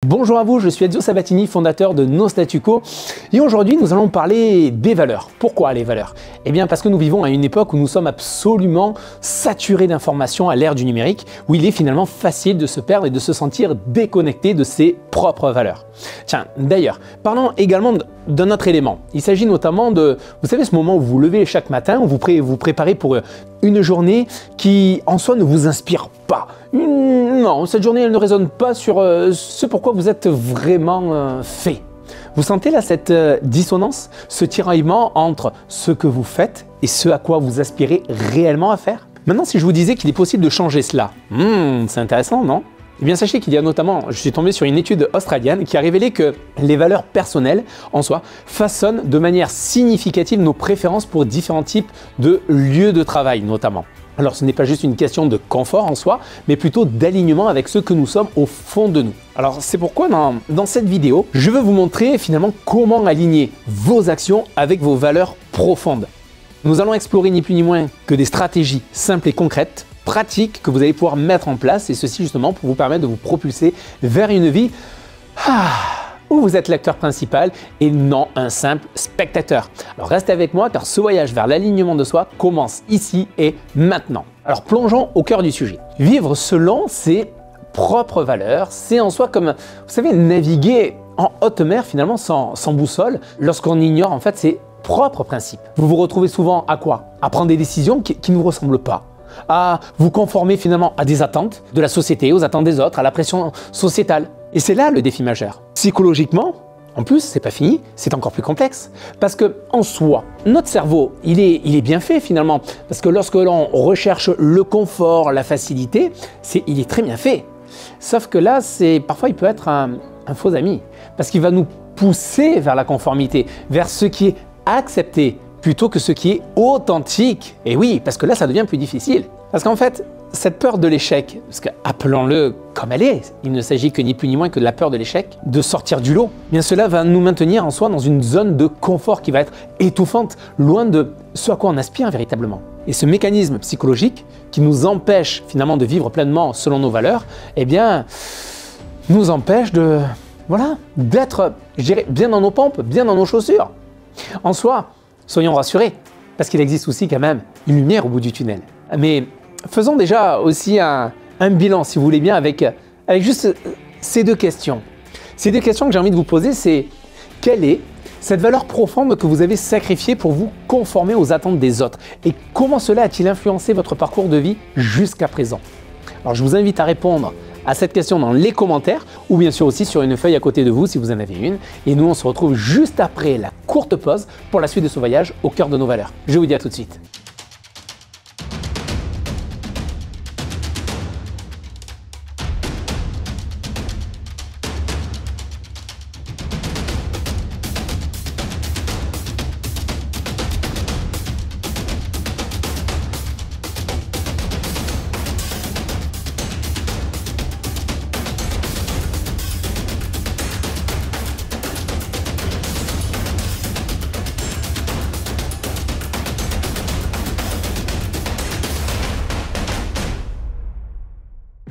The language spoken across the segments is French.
Bonjour à vous, je suis Ezio Sabatini, fondateur de No Statu Quo et aujourd'hui nous allons parler des valeurs. Pourquoi les valeurs? Eh bien parce que nous vivons à une époque où nous sommes absolument saturés d'informations à l'ère du numérique, où il est finalement facile de se perdre et de se sentir déconnecté de ses propres valeurs. Tiens, d'ailleurs, parlons également d'un autre élément. Il s'agit notamment de, vous savez, ce moment où vous vous levez chaque matin, où vous préparez pour une journée qui en soi ne vous inspire pas. Non, cette journée elle ne résonne pas sur ce pourquoi vous êtes vraiment fait. Vous sentez là cette dissonance, ce tiraillement entre ce que vous faites et ce à quoi vous aspirez réellement à faire? Maintenant, si je vous disais qu'il est possible de changer cela, c'est intéressant, non? Eh bien, sachez qu'il y a notamment, je suis tombé sur une étude australienne qui a révélé que les valeurs personnelles en soi façonnent de manière significative nos préférences pour différents types de lieux de travail notamment. Alors ce n'est pas juste une question de confort en soi, mais plutôt d'alignement avec ce que nous sommes au fond de nous. Alors c'est pourquoi dans cette vidéo, je veux vous montrer finalement comment aligner vos actions avec vos valeurs profondes. Nous allons explorer ni plus ni moins que des stratégies simples et concrètes, pratiques que vous allez pouvoir mettre en place, et ceci justement pour vous permettre de vous propulser vers une vie où vous êtes l'acteur principal et non un simple spectateur. Alors restez avec moi car ce voyage vers l'alignement de soi commence ici et maintenant. Alors plongeons au cœur du sujet. Vivre selon ses propres valeurs, c'est en soi comme, vous savez, naviguer en haute mer finalement sans boussole lorsqu'on ignore en fait ses propres principes. Vous vous retrouvez souvent à quoi? À prendre des décisions qui ne vous ressemblent pas, à vous conformer finalement à des attentes de la société, aux attentes des autres, à la pression sociétale. Et c'est là le défi majeur. Psychologiquement, en plus, c'est pas fini, c'est encore plus complexe. Parce que en soi, notre cerveau, il est bien fait finalement. Parce que lorsque l'on recherche le confort, la facilité, il est très bien fait. Sauf que là, parfois, il peut être un faux ami. Parce qu'il va nous pousser vers la conformité, vers ce qui est accepté, plutôt que ce qui est authentique. Et oui, parce que là, ça devient plus difficile. Parce qu'en fait, cette peur de l'échec, parce qu'appelons-le comme elle est, il ne s'agit que ni plus ni moins que de la peur de l'échec, de sortir du lot, bien cela va nous maintenir en soi dans une zone de confort qui va être étouffante, loin de ce à quoi on aspire véritablement. Et ce mécanisme psychologique qui nous empêche finalement de vivre pleinement selon nos valeurs, eh bien, nous empêche d'être, je dirais, bien dans nos pompes, bien dans nos chaussures. En soi, soyons rassurés, parce qu'il existe aussi quand même une lumière au bout du tunnel. Mais faisons déjà aussi un bilan, si vous voulez bien, avec juste ces deux questions. Ces deux questions que j'ai envie de vous poser, c'est quelle est cette valeur profonde que vous avez sacrifiée pour vous conformer aux attentes des autres? Et comment cela a-t-il influencé votre parcours de vie jusqu'à présent? Alors je vous invite à répondre à cette question dans les commentaires ou bien sûr aussi sur une feuille à côté de vous si vous en avez une. Et nous, on se retrouve juste après la courte pause pour la suite de ce voyage au cœur de nos valeurs. Je vous dis à tout de suite.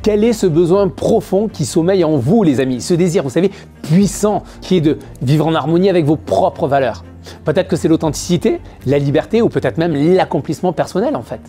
Quel est ce besoin profond qui sommeille en vous, les amis? Ce désir, vous savez, puissant, qui est de vivre en harmonie avec vos propres valeurs. Peut-être que c'est l'authenticité, la liberté ou peut-être même l'accomplissement personnel en fait.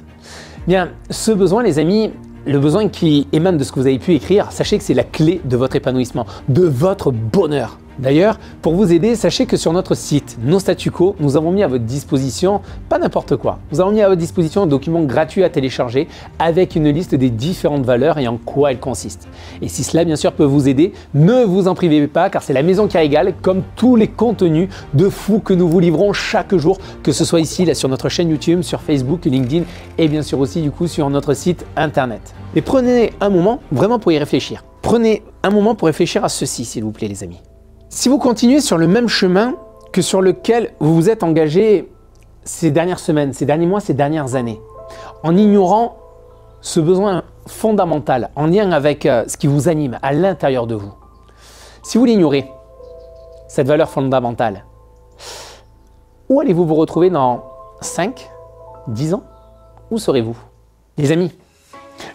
Bien, ce besoin, les amis, le besoin qui émane de ce que vous avez pu écrire, sachez que c'est la clé de votre épanouissement, de votre bonheur. D'ailleurs, pour vous aider, sachez que sur notre site No Statu Quo, nous avons mis à votre disposition, pas n'importe quoi, nous avons mis à votre disposition un document gratuit à télécharger avec une liste des différentes valeurs et en quoi elles consistent. Et si cela bien sûr peut vous aider, ne vous en privez pas car c'est la maison qui régale comme tous les contenus de fou que nous vous livrons chaque jour, que ce soit ici, là sur notre chaîne YouTube, sur Facebook, LinkedIn et bien sûr aussi du coup sur notre site internet. Et prenez un moment vraiment pour y réfléchir. Prenez un moment pour réfléchir à ceci s'il vous plaît les amis. Si vous continuez sur le même chemin que sur lequel vous vous êtes engagé ces dernières semaines, ces derniers mois, ces dernières années, en ignorant ce besoin fondamental en lien avec ce qui vous anime à l'intérieur de vous, si vous l'ignorez, cette valeur fondamentale, où allez-vous vous retrouver dans 5, 10 ans? Où serez-vous? Les amis,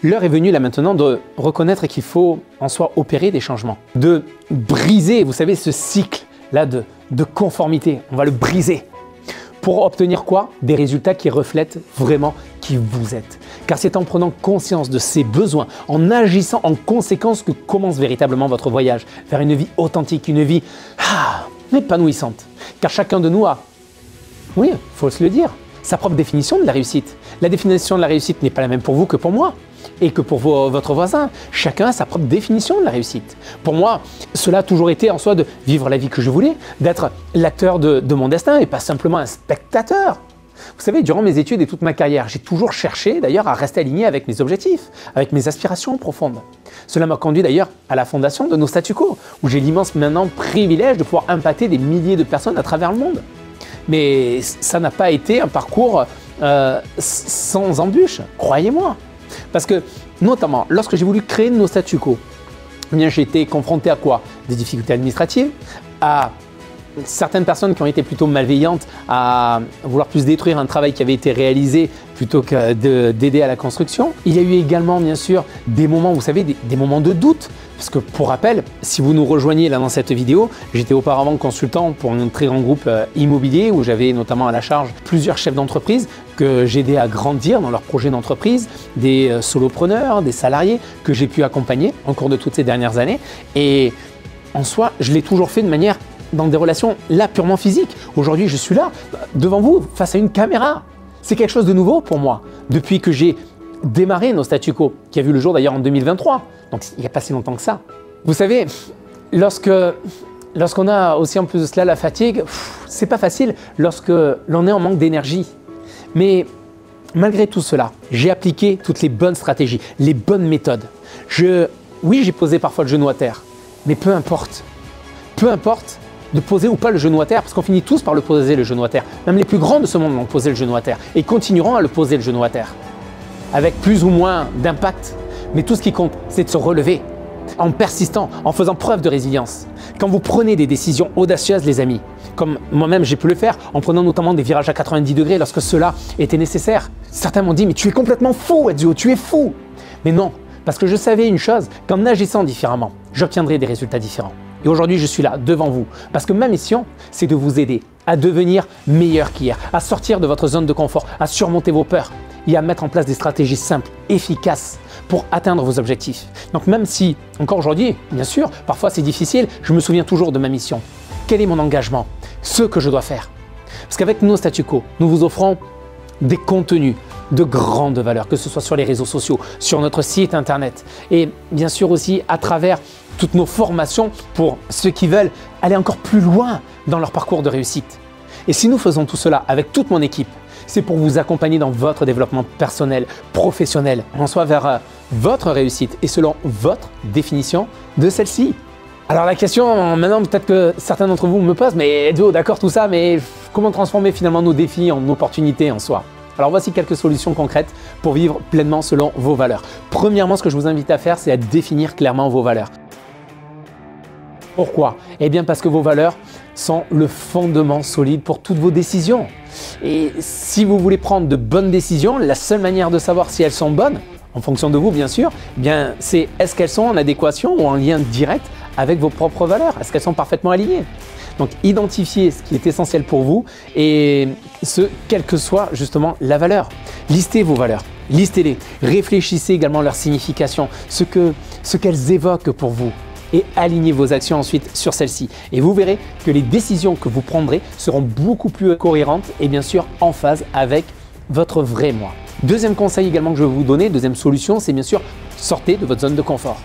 L'heure est venue là maintenant de reconnaître qu'il faut en soi opérer des changements, de briser, vous savez, ce cycle là de conformité. On va le briser pour obtenir quoi? Des résultats qui reflètent vraiment qui vous êtes. Car c'est en prenant conscience de ces besoins, en agissant en conséquence que commence véritablement votre voyage vers une vie authentique, une vie épanouissante. Car chacun de nous a, oui, il faut se le dire, sa propre définition de la réussite. La définition de la réussite n'est pas la même pour vous que pour moi et que pour votre voisin. Chacun a sa propre définition de la réussite. Pour moi, cela a toujours été en soi de vivre la vie que je voulais, d'être l'acteur de mon destin et pas simplement un spectateur. Vous savez, durant mes études et toute ma carrière, j'ai toujours cherché d'ailleurs à rester aligné avec mes objectifs, avec mes aspirations profondes. Cela m'a conduit d'ailleurs à la fondation de Nostatuco, où j'ai l'immense maintenant privilège de pouvoir impacter des milliers de personnes à travers le monde. Mais ça n'a pas été un parcours sans embûches, croyez-moi. Parce que, notamment, lorsque j'ai voulu créer Nostatuco, j'ai été confronté à quoi? Des difficultés administratives, à certaines personnes qui ont été plutôt malveillantes, à vouloir plus détruire un travail qui avait été réalisé plutôt que d'aider à la construction. Il y a eu également, bien sûr, des moments, vous savez, des moments de doute. Parce que, pour rappel, si vous nous rejoignez là dans cette vidéo, j'étais auparavant consultant pour un très grand groupe immobilier où j'avais notamment à la charge plusieurs chefs d'entreprise que j'aidais à grandir dans leurs projets d'entreprise, des solopreneurs, des salariés que j'ai pu accompagner au cours de toutes ces dernières années. Et en soi, je l'ai toujours fait de manière dans des relations là purement physiques. Aujourd'hui, je suis là devant vous face à une caméra. C'est quelque chose de nouveau pour moi depuis que j'ai démarré Nostatuco, qui a vu le jour d'ailleurs en 2023. Donc il n'y a pas si longtemps que ça. Vous savez, lorsqu'on a aussi en plus de cela la fatigue, c'est pas facile lorsque l'on est en manque d'énergie. Mais malgré tout cela, j'ai appliqué toutes les bonnes stratégies, les bonnes méthodes. Oui, j'ai posé parfois le genou à terre, mais peu importe. Peu importe de poser ou pas le genou à terre, parce qu'on finit tous par le poser le genou à terre. Même les plus grands de ce monde l'ont posé le genou à terre et continueront à le poser le genou à terre. Avec plus ou moins d'impact. Mais tout ce qui compte, c'est de se relever en persistant, en faisant preuve de résilience. Quand vous prenez des décisions audacieuses, les amis, comme moi-même j'ai pu le faire, en prenant notamment des virages à 90 degrés lorsque cela était nécessaire. Certains m'ont dit « mais tu es complètement fou, Ezio, tu es fou !» Mais non, parce que je savais une chose, qu'en agissant différemment, j'obtiendrais des résultats différents. Et aujourd'hui, je suis là, devant vous, parce que ma mission, c'est de vous aider à devenir meilleur qu'hier, à sortir de votre zone de confort, à surmonter vos peurs et à mettre en place des stratégies simples, efficaces pour atteindre vos objectifs. Donc même si, encore aujourd'hui, bien sûr, parfois c'est difficile, je me souviens toujours de ma mission. Quel est mon engagement? Ce que je dois faire. Parce qu'avec Nostatuco, nous vous offrons des contenus de grande valeur, que ce soit sur les réseaux sociaux, sur notre site internet et bien sûr aussi à travers toutes nos formations pour ceux qui veulent aller encore plus loin dans leur parcours de réussite. Et si nous faisons tout cela avec toute mon équipe, c'est pour vous accompagner dans votre développement personnel, professionnel, en soi vers votre réussite et selon votre définition de celle-ci. Alors la question maintenant peut-être que certains d'entre vous me posent, mais Ezio, d'accord tout ça, mais comment transformer finalement nos défis en opportunités en soi? Alors voici quelques solutions concrètes pour vivre pleinement selon vos valeurs. Premièrement, ce que je vous invite à faire, c'est à définir clairement vos valeurs. Pourquoi? Eh bien parce que vos valeurs sont le fondement solide pour toutes vos décisions. Et si vous voulez prendre de bonnes décisions, la seule manière de savoir si elles sont bonnes, en fonction de vous bien sûr, eh bien c'est est-ce qu'elles sont en adéquation ou en lien direct avec vos propres valeurs? Est-ce qu'elles sont parfaitement alignées? Donc identifiez ce qui est essentiel pour vous et ce, quelle que soit justement la valeur. Listez vos valeurs, listez-les, réfléchissez également à leur signification, ce qu'elles évoquent pour vous. Et alignez vos actions ensuite sur celles-ci. Et vous verrez que les décisions que vous prendrez seront beaucoup plus cohérentes et bien sûr en phase avec votre vrai moi. Deuxième conseil également que je vais vous donner, deuxième solution, c'est bien sûr sortez de votre zone de confort.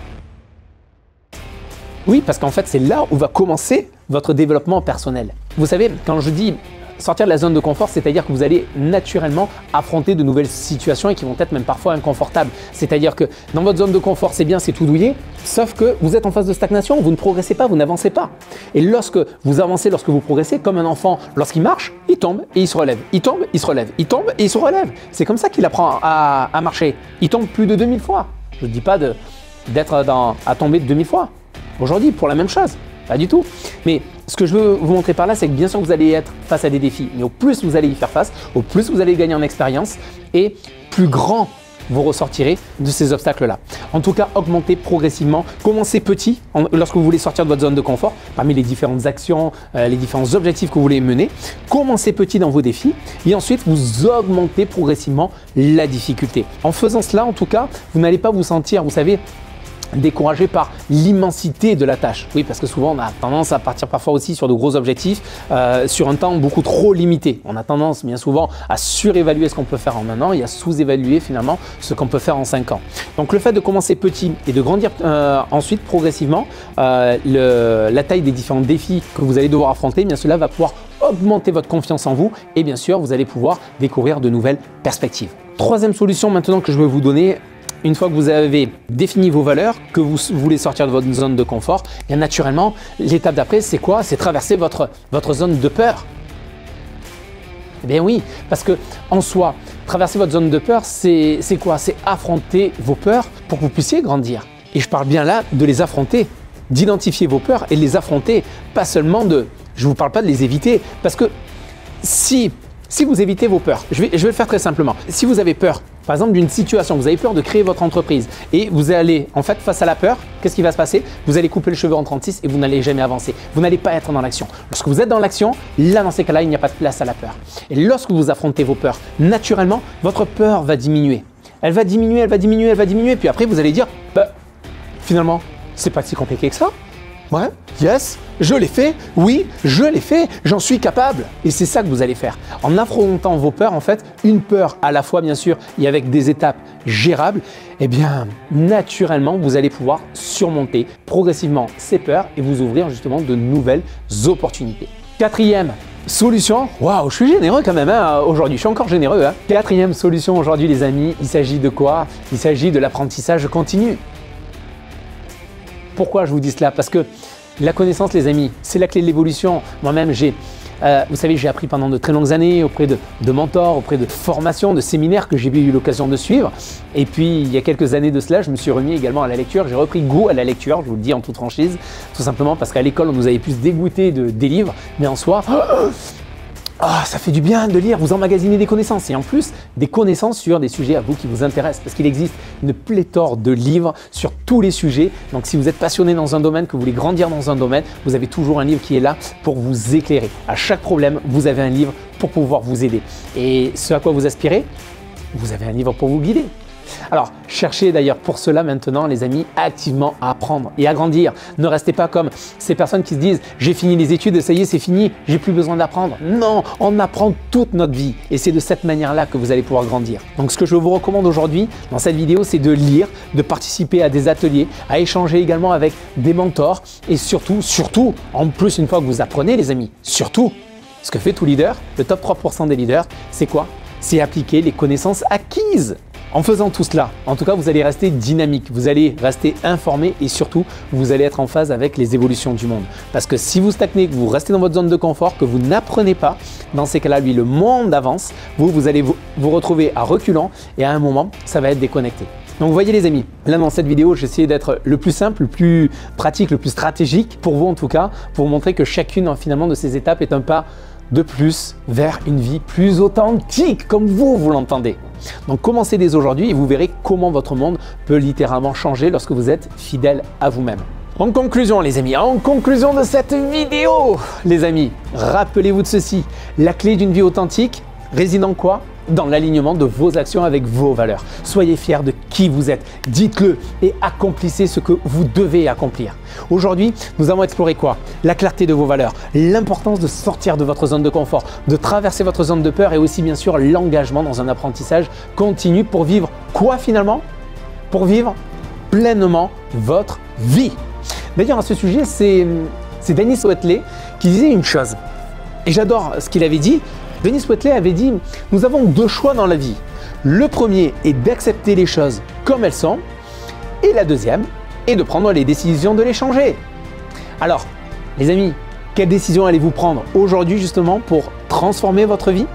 Oui, parce qu'en fait, c'est là où va commencer votre développement personnel. Vous savez, quand je dis sortir de la zone de confort, c'est-à-dire que vous allez naturellement affronter de nouvelles situations et qui vont être même parfois inconfortables. C'est-à-dire que dans votre zone de confort, c'est bien, c'est tout douillet, sauf que vous êtes en phase de stagnation, vous ne progressez pas, vous n'avancez pas. Et lorsque vous avancez, lorsque vous progressez, comme un enfant, lorsqu'il marche, il tombe et il se relève. Il tombe, il se relève. Il tombe et il se relève. C'est comme ça qu'il apprend à marcher. Il tombe plus de 2000 fois. Je ne dis pas à tomber de 2000 fois. Aujourd'hui, pour la même chose. Pas du tout. Mais ce que je veux vous montrer par là, c'est que bien sûr, vous allez être face à des défis. Mais au plus vous allez y faire face, au plus vous allez gagner en expérience et plus grand vous ressortirez de ces obstacles-là. En tout cas, augmentez progressivement. Commencez petit lorsque vous voulez sortir de votre zone de confort, parmi les différentes actions, les différents objectifs que vous voulez mener. Commencez petit dans vos défis et ensuite vous augmentez progressivement la difficulté. En faisant cela, en tout cas, vous n'allez pas vous sentir, vous savez, découragé par l'immensité de la tâche. Oui, parce que souvent on a tendance à partir parfois aussi sur de gros objectifs sur un temps beaucoup trop limité. On a tendance bien souvent à surévaluer ce qu'on peut faire en un an et à sous-évaluer finalement ce qu'on peut faire en 5 ans. Donc le fait de commencer petit et de grandir ensuite progressivement la taille des différents défis que vous allez devoir affronter, eh bien cela va pouvoir augmenter votre confiance en vous et bien sûr vous allez pouvoir découvrir de nouvelles perspectives. Troisième solution maintenant que je vais vous donner. Une fois que vous avez défini vos valeurs, que vous voulez sortir de votre zone de confort, bien naturellement, l'étape d'après, c'est quoi? C'est traverser votre zone de peur. Eh bien oui, parce que en soi, traverser votre zone de peur, c'est quoi? C'est affronter vos peurs pour que vous puissiez grandir. Et je parle bien là de les affronter, d'identifier vos peurs et de les affronter, pas seulement de… Je ne vous parle pas de les éviter, parce que si vous évitez vos peurs, je vais le faire très simplement. Si vous avez peur, par exemple, d'une situation, vous avez peur de créer votre entreprise et vous allez, en fait, face à la peur, qu'est-ce qui va se passer? Vous allez couper le cheveu en 36 et vous n'allez jamais avancer. Vous n'allez pas être dans l'action. Lorsque vous êtes dans l'action, là, dans ces cas-là, il n'y a pas de place à la peur. Et lorsque vous affrontez vos peurs, naturellement, votre peur va diminuer. Elle va diminuer, elle va diminuer, elle va diminuer. Puis après, vous allez dire, finalement, c'est pas si compliqué que ça. Ouais, yes, je l'ai fait, oui, je l'ai fait, j'en suis capable. Et c'est ça que vous allez faire. En affrontant vos peurs, en fait, une peur à la fois, bien sûr, et avec des étapes gérables, eh bien, naturellement, vous allez pouvoir surmonter progressivement ces peurs et vous ouvrir justement de nouvelles opportunités. Quatrième solution, waouh, je suis généreux quand même aujourd'hui, je suis encore généreux. Quatrième solution aujourd'hui, les amis, il s'agit de quoi? Il s'agit de l'apprentissage continu. Pourquoi je vous dis cela? Parce que la connaissance, les amis, c'est la clé de l'évolution. Moi-même, vous savez, j'ai appris pendant de très longues années auprès de mentors, auprès de formations, de séminaires que j'ai eu l'occasion de suivre. Et puis, il y a quelques années de cela, je me suis remis également à la lecture. J'ai repris goût à la lecture, je vous le dis en toute franchise, tout simplement parce qu'à l'école, on nous avait plus dégoûté des livres, mais en soi… ça fait du bien de lire, vous emmagasinez des connaissances et en plus des connaissances sur des sujets à vous qui vous intéressent parce qu'il existe une pléthore de livres sur tous les sujets. Donc si vous êtes passionné dans un domaine, que vous voulez grandir dans un domaine, vous avez toujours un livre qui est là pour vous éclairer. À chaque problème, vous avez un livre pour pouvoir vous aider. Et ce à quoi vous aspirez, vous avez un livre pour vous guider. Alors, cherchez d'ailleurs pour cela maintenant, les amis, activement à apprendre et à grandir. Ne restez pas comme ces personnes qui se disent « j'ai fini les études, ça y est, c'est fini, j'ai plus besoin d'apprendre ». Non, on apprend toute notre vie et c'est de cette manière-là que vous allez pouvoir grandir. Donc, ce que je vous recommande aujourd'hui dans cette vidéo, c'est de lire, de participer à des ateliers, à échanger également avec des mentors et surtout, en plus, une fois que vous apprenez, les amis, surtout, ce que fait tout leader, le top 3% des leaders, c'est quoi? C'est appliquer les connaissances acquises. En faisant tout cela, en tout cas, vous allez rester dynamique, vous allez rester informé et surtout, vous allez être en phase avec les évolutions du monde. Parce que si vous stagnez, que vous restez dans votre zone de confort, que vous n'apprenez pas, dans ces cas-là, lui, le monde avance, vous allez vous retrouver à reculant et à un moment, ça va être déconnecté. Donc vous voyez les amis, là dans cette vidéo, j'ai essayé d'être le plus simple, le plus pratique, le plus stratégique pour vous en tout cas, pour vous montrer que chacune finalement de ces étapes est un pas de plus vers une vie plus authentique comme vous l'entendez. Donc commencez dès aujourd'hui et vous verrez comment votre monde peut littéralement changer lorsque vous êtes fidèle à vous-même. En conclusion les amis, en conclusion de cette vidéo, les amis, rappelez-vous de ceci, la clé d'une vie authentique réside en quoi? Dans l'alignement de vos actions avec vos valeurs. Soyez fiers de qui vous êtes, dites-le et accomplissez ce que vous devez accomplir. Aujourd'hui, nous avons exploré quoi? La clarté de vos valeurs, l'importance de sortir de votre zone de confort, de traverser votre zone de peur et aussi bien sûr l'engagement dans un apprentissage continu pour vivre quoi finalement? Pour vivre pleinement votre vie. D'ailleurs à ce sujet, c'est Dennis Waitley qui disait une chose et j'adore ce qu'il avait dit. Dennis Waitley avait dit « Nous avons deux choix dans la vie. Le premier est d'accepter les choses comme elles sont et la deuxième est de prendre les décisions de les changer. » Alors, les amis, quelle décision allez-vous prendre aujourd'hui justement pour transformer votre vie?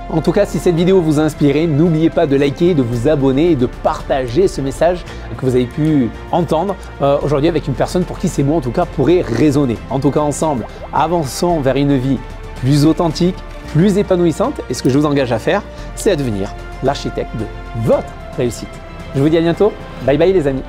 En tout cas, si cette vidéo vous a inspiré, n'oubliez pas de liker, de vous abonner et de partager ce message que vous avez pu entendre aujourd'hui avec une personne pour qui ces mots en tout cas pourraient résonner. En tout cas, ensemble, avançons vers une vie plus authentique, plus épanouissante et ce que je vous engage à faire, c'est à devenir l'architecte de votre réussite. Je vous dis à bientôt. Bye bye les amis.